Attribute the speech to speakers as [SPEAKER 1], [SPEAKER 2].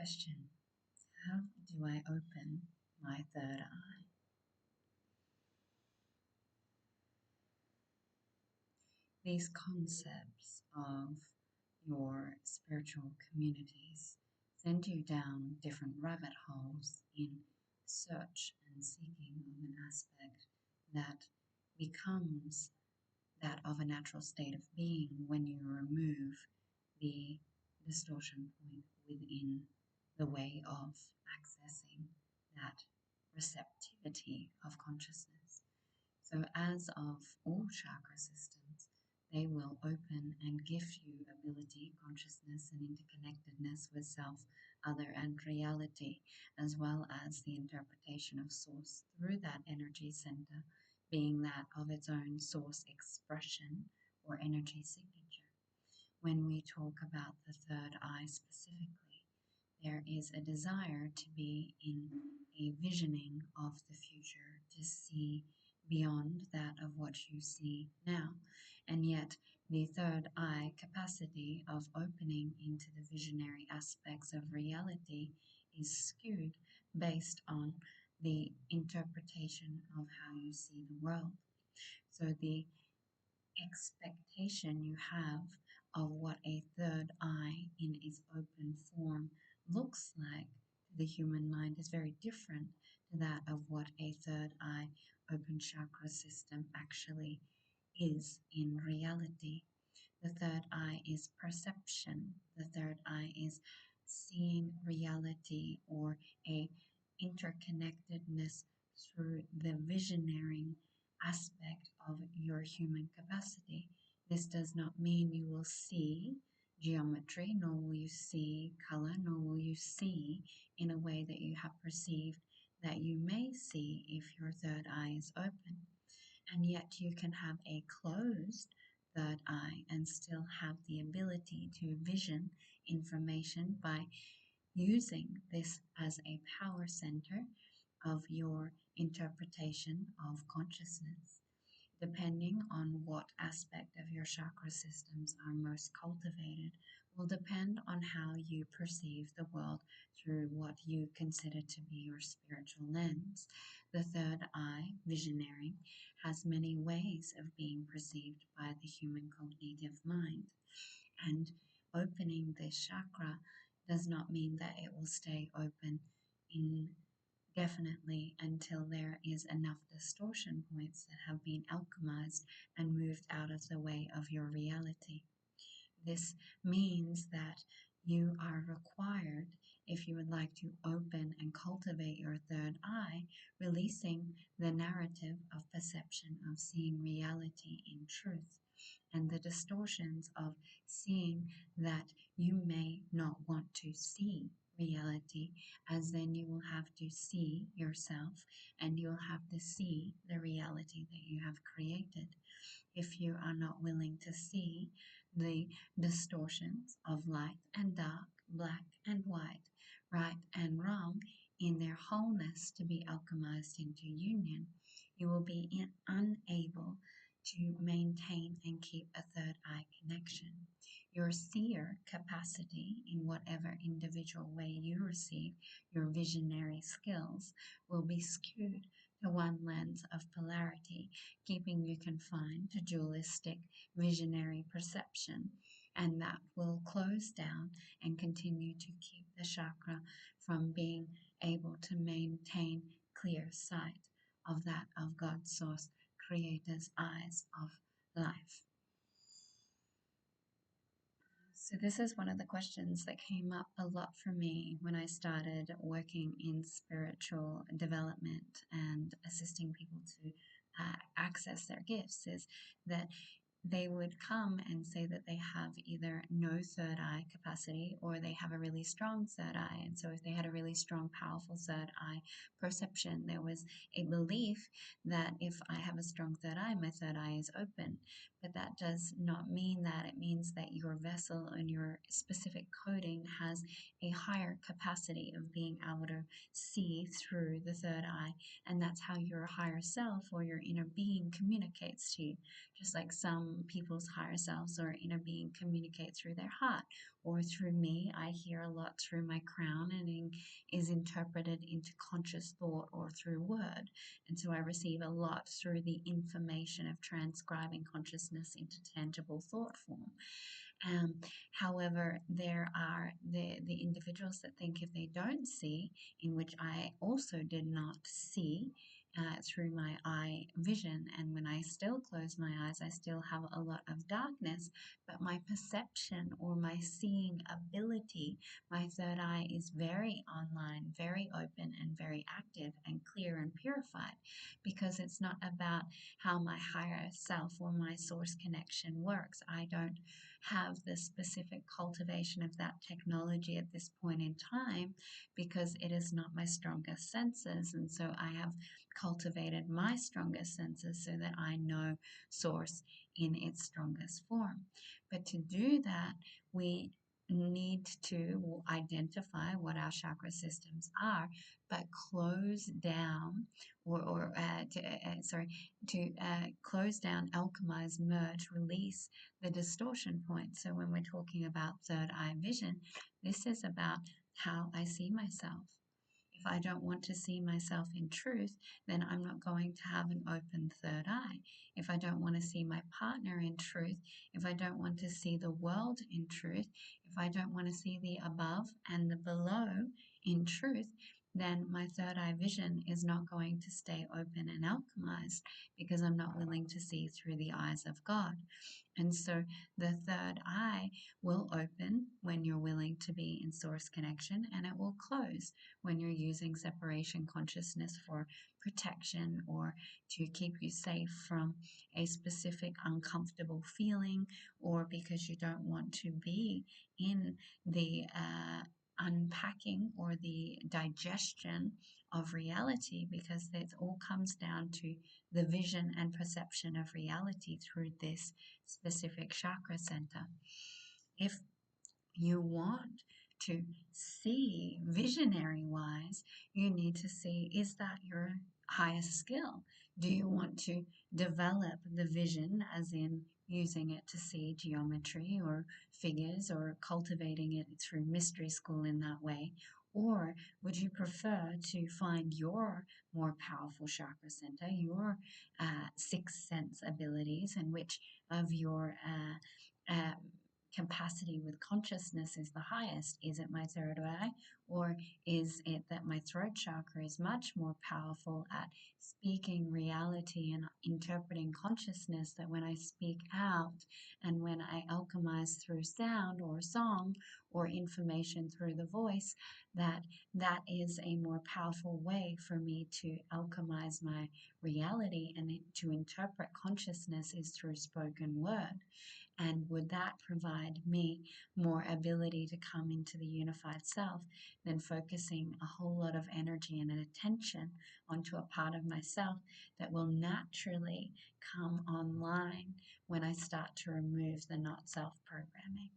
[SPEAKER 1] Question: how do I open my third eye? These concepts of your spiritual communities send you down different rabbit holes in search and seeking of an aspect that becomes that of a natural state of being when you remove the distortion point within the way of accessing that receptivity of consciousness. So as of all chakra systems, they will open and gift you ability, consciousness, and interconnectedness with self, other, and reality, as well as the interpretation of source through that energy center, being that of its own source expression or energy signature. When we talk about the third eye specifically, there is a desire to be in a visioning of the future, to see beyond that of what you see now. And yet, the third eye capacity of opening into the visionary aspects of reality is skewed based on the interpretation of how you see the world. So the expectation you have of what a third eye in its open form looks like to the human mind is very different to that of what a third eye open chakra system actually is in reality. The third eye is perception. The third eye is seeing reality or a interconnectedness through the visionary aspect of your human capacity. This does not mean you will see geometry, nor will you see color, nor will you see in a way that you have perceived that you may see if your third eye is open. And yet you can have a closed third eye and still have the ability to vision information by using this as a power center of your interpretation of consciousness. Depending on what aspect of your chakra systems are most cultivated will depend on how you perceive the world through what you consider to be your spiritual lens. The third eye, visionary, has many ways of being perceived by the human cognitive mind. And opening this chakra does not mean that it will stay open indefinitely until there is enough distortion points that have been alchemized and moved out of the way of your reality. This means that you are required, if you would like to open and cultivate your third eye, releasing the narrative of perception of seeing reality in truth and the distortions of seeing that you may not want to see reality, as then you will have to see yourself and you'll have to see the reality that you have created. If you are not willing to see the distortions of light and dark, black and white, right and wrong in their wholeness to be alchemized into union, you will be unable to maintain and keep a third eye connection. Your seer capacity, in whatever individual way you receive your visionary skills, will be skewed to one lens of polarity, keeping you confined to dualistic visionary perception, and that will close down and continue to keep the chakra from being able to maintain clear sight of that of God's source, Creator's eyes of life. So this is one of the questions that came up a lot for me when I started working in spiritual development and assisting people to access their gifts, is that they would come and say that they have either no third eye capacity or they have a really strong third eye. And so if they had a really strong, powerful third eye perception, there was a belief that if I have a strong third eye, my third eye is open. But that does not mean that. It means that your vessel and your specific coding has a higher capacity of being able to see through the third eye. And that's how your higher self or your inner being communicates to you. Just like some people's higher selves or inner being communicate through their heart, or through me. I hear a lot through my crown and is interpreted into conscious thought or through word. And so I receive a lot through the information of transcribing consciousness into tangible thought form. However, there are the individuals that think if they don't see, in which I also did not see through my eye vision, and when I still close my eyes, I still have a lot of darkness, but my perception or my seeing ability, my third eye is very online, very open, and very active and clear and purified, because it's not about how my higher self or my source connection works. I don't have the specific cultivation of that technology at this point in time because it is not my strongest senses. And so I have cultivated my strongest senses so that I know source in its strongest form. But to do that, we need to identify what our chakra systems are, but close down close down, alchemize, merge, release the distortion point. So when we're talking about third eye vision, this is about how I see myself. If I don't want to see myself in truth, then I'm not going to have an open third eye. If I don't want to see my partner in truth, if I don't want to see the world in truth, if I don't want to see the above and the below in truth, then my third eye vision is not going to stay open and alchemized because I'm not willing to see through the eyes of God. And so the third eye will open when you're willing to be in source connection, and it will close when you're using separation consciousness for protection or to keep you safe from a specific uncomfortable feeling, or because you don't want to be in the unpacking or the digestion of reality, because it all comes down to the vision and perception of reality through this specific chakra center. If you want to see visionary wise, you need to see, is that your highest skill? Do you want to develop the vision, as in using it to see geometry or figures or cultivating it through mystery school in that way? Or would you prefer to find your more powerful chakra center, your sixth sense abilities, and which of your capacity with consciousness is the highest? Is it my third eye, or is it that my throat chakra is much more powerful at speaking reality and interpreting consciousness, that when I speak out and when I alchemize through sound or song or information through the voice, that is a more powerful way for me to alchemize my reality, and to interpret consciousness is through spoken word? And would that provide me more ability to come into the unified self than focusing a whole lot of energy and attention onto a part of myself that will naturally come online when I start to remove the not self programming?